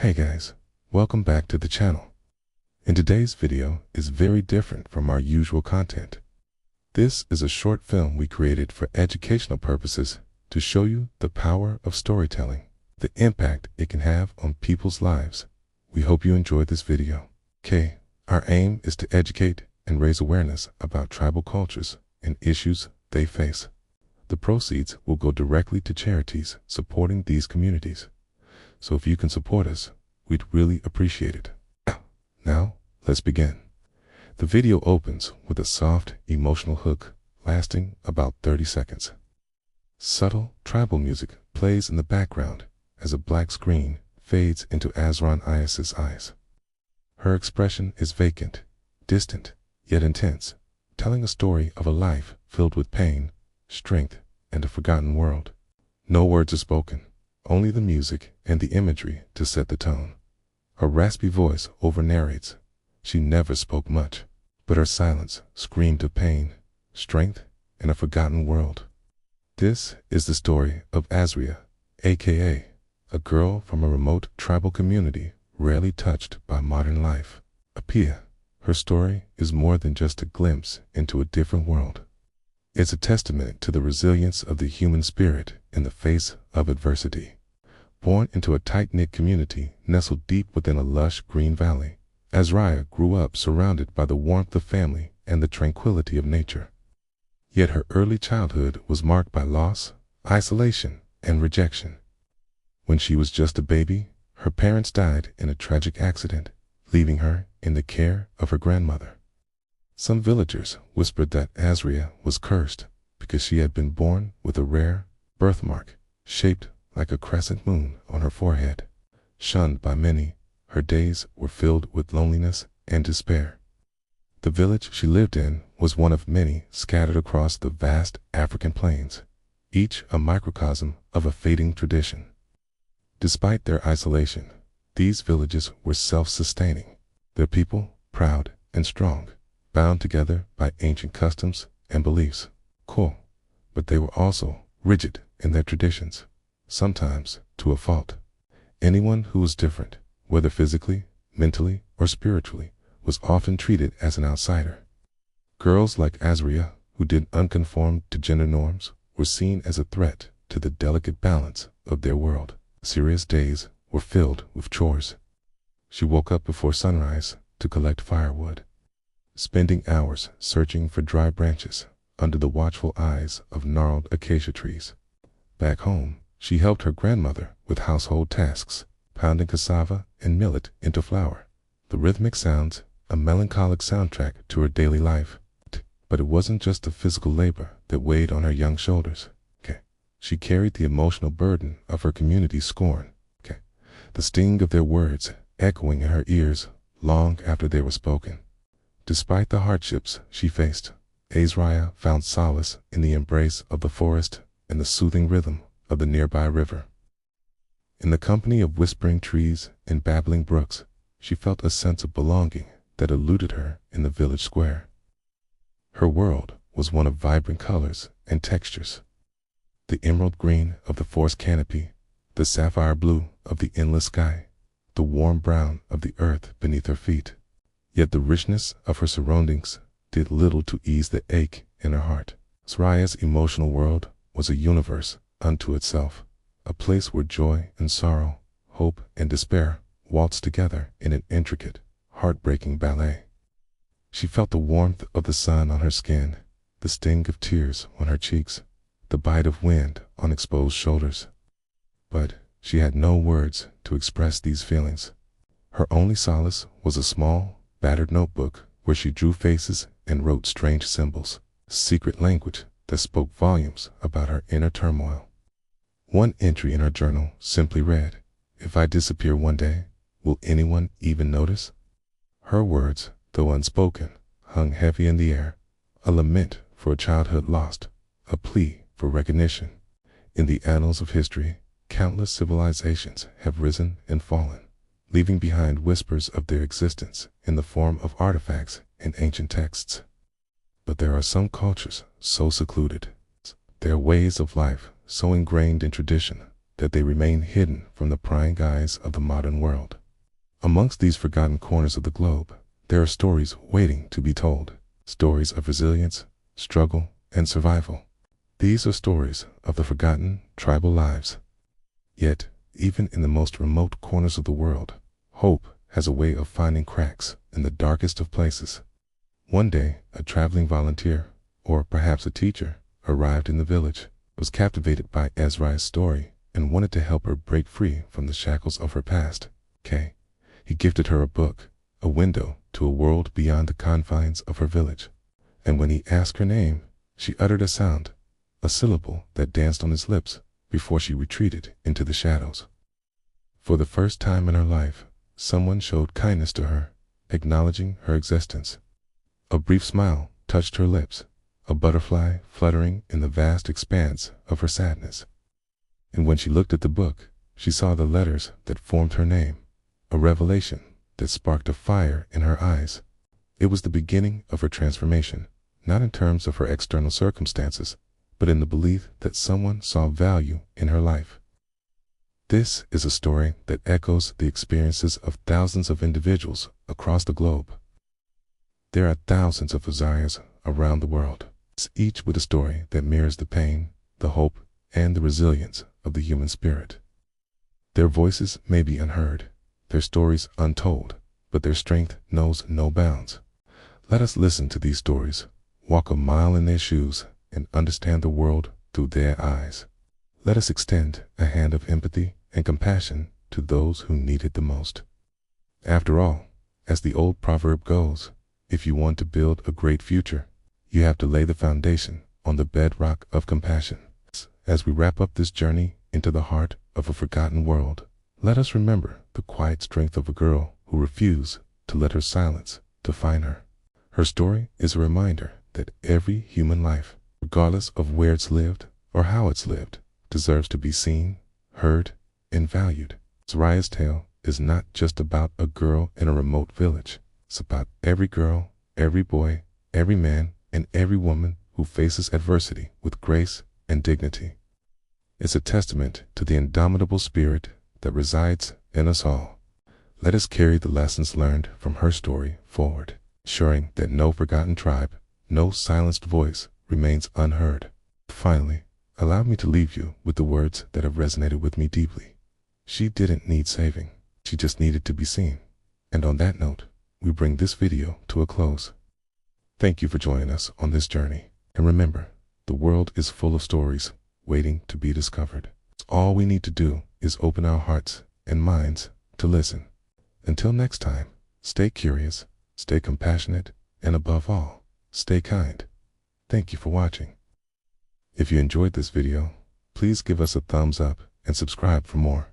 Hey guys, welcome back to the channel. In today's video is very different from our usual content. This is a short film we created for educational purposes to show you the power of storytelling, the impact it can have on people's lives. We hope you enjoyed this video. Okay, our aim is to educate and raise awareness about tribal cultures and issues they face. The proceeds will go directly to charities supporting these communities. So if you can support us, we'd really appreciate it. Now, let's begin. The video opens with a soft, emotional hook lasting about 30 seconds. Subtle tribal music plays in the background as a black screen fades into Asriah's eyes. Her expression is vacant, distant, yet intense, telling a story of a life filled with pain, strength, and a forgotten world. No words are spoken. Only the music and the imagery to set the tone. Her raspy voice over-narrates. She never spoke much, but her silence screamed of pain, strength, and a forgotten world. This is the story of Asriah, aka a girl from a remote tribal community rarely touched by modern life. Apia, her story is more than just a glimpse into a different world. It's a testament to the resilience of the human spirit in the face of adversity. Born into a tight-knit community nestled deep within a lush green valley, Asriah grew up surrounded by the warmth of family and the tranquility of nature. Yet her early childhood was marked by loss, isolation, and rejection. When she was just a baby, her parents died in a tragic accident, leaving her in the care of her grandmother. Some villagers whispered that Asriah was cursed because she had been born with a rare birthmark shaped like a crescent moon on her forehead. Shunned by many, her days were filled with loneliness and despair. The village she lived in was one of many scattered across the vast African plains, each a microcosm of a fading tradition. Despite their isolation, these villages were self-sustaining, their people proud and strong, bound together by ancient customs and beliefs. But they were also rigid in their traditions, sometimes to a fault. Anyone who was different, whether physically, mentally, or spiritually, was often treated as an outsider. Girls like Asriah, who didn't conform to gender norms, were seen as a threat to the delicate balance of their world. Asriah's days were filled with chores. She woke up before sunrise to collect firewood, spending hours searching for dry branches under the watchful eyes of gnarled acacia trees. Back home, she helped her grandmother with household tasks, pounding cassava and millet into flour. The rhythmic sounds, a melancholic soundtrack to her daily life. But it wasn't just the physical labor that weighed on her young shoulders. She carried the emotional burden of her community's scorn. The sting of their words echoing in her ears long after they were spoken. Despite the hardships she faced, Asriah found solace in the embrace of the forest and the soothing rhythm of the nearby river. In the company of whispering trees and babbling brooks, she felt a sense of belonging that eluded her in the village square. Her world was one of vibrant colors and textures. The emerald green of the forest canopy, the sapphire blue of the endless sky, the warm brown of the earth beneath her feet. Yet the richness of her surroundings did little to ease the ache in her heart. Asriah's emotional world was a universe unto itself, a place where joy and sorrow, hope and despair waltzed together in an intricate, heartbreaking ballet. She felt the warmth of the sun on her skin, the sting of tears on her cheeks, the bite of wind on exposed shoulders. But she had no words to express these feelings. Her only solace was a small, battered notebook where she drew faces and wrote strange symbols, a secret language that spoke volumes about her inner turmoil. One entry in her journal simply read, "If I disappear one day, will anyone even notice?" Her words, though unspoken, hung heavy in the air, a lament for a childhood lost, a plea for recognition. In the annals of history, countless civilizations have risen and fallen, leaving behind whispers of their existence in the form of artifacts and ancient texts. But there are some cultures so secluded, their ways of life so ingrained in tradition, that they remain hidden from the prying eyes of the modern world. Amongst these forgotten corners of the globe, there are stories waiting to be told, stories of resilience, struggle, and survival. These are stories of the forgotten tribal lives. Yet, even in the most remote corners of the world, hope has a way of finding cracks in the darkest of places. One day, a traveling volunteer, or perhaps a teacher, arrived in the village, was captivated by Asriah's story, and wanted to help her break free from the shackles of her past. He gifted her a book, a window to a world beyond the confines of her village. And when he asked her name, she uttered a sound, a syllable that danced on his lips before she retreated into the shadows. For the first time in her life, someone showed kindness to her, acknowledging her existence. A brief smile touched her lips, a butterfly fluttering in the vast expanse of her sadness. And when she looked at the book, she saw the letters that formed her name, a revelation that sparked a fire in her eyes. It was the beginning of her transformation, not in terms of her external circumstances, but in the belief that someone saw value in her life. This is a story that echoes the experiences of thousands of individuals across the globe. There are thousands of Asriahs around the world, each with a story that mirrors the pain, the hope, and the resilience of the human spirit. Their voices may be unheard, their stories untold, but their strength knows no bounds. Let us listen to these stories, walk a mile in their shoes, and understand the world through their eyes. Let us extend a hand of empathy and compassion to those who need it the most. After all, as the old proverb goes, if you want to build a great future, you have to lay the foundation on the bedrock of compassion. As we wrap up this journey into the heart of a forgotten world, let us remember the quiet strength of a girl who refused to let her silence define her. Her story is a reminder that every human life, regardless of where it's lived or how it's lived, deserves to be seen, heard, and valued. Asriah's tale is not just about a girl in a remote village. It's about every girl, every boy, every man, and every woman who faces adversity with grace and dignity. It's a testament to the indomitable spirit that resides in us all. Let us carry the lessons learned from her story forward, ensuring that no forgotten tribe, no silenced voice remains unheard. Finally, allow me to leave you with the words that have resonated with me deeply. She didn't need saving, she just needed to be seen. And on that note, we bring this video to a close. Thank you for joining us on this journey. And remember, the world is full of stories waiting to be discovered. All we need to do is open our hearts and minds to listen. Until next time, stay curious, stay compassionate, and above all, stay kind. Thank you for watching. If you enjoyed this video, please give us a thumbs up and subscribe for more.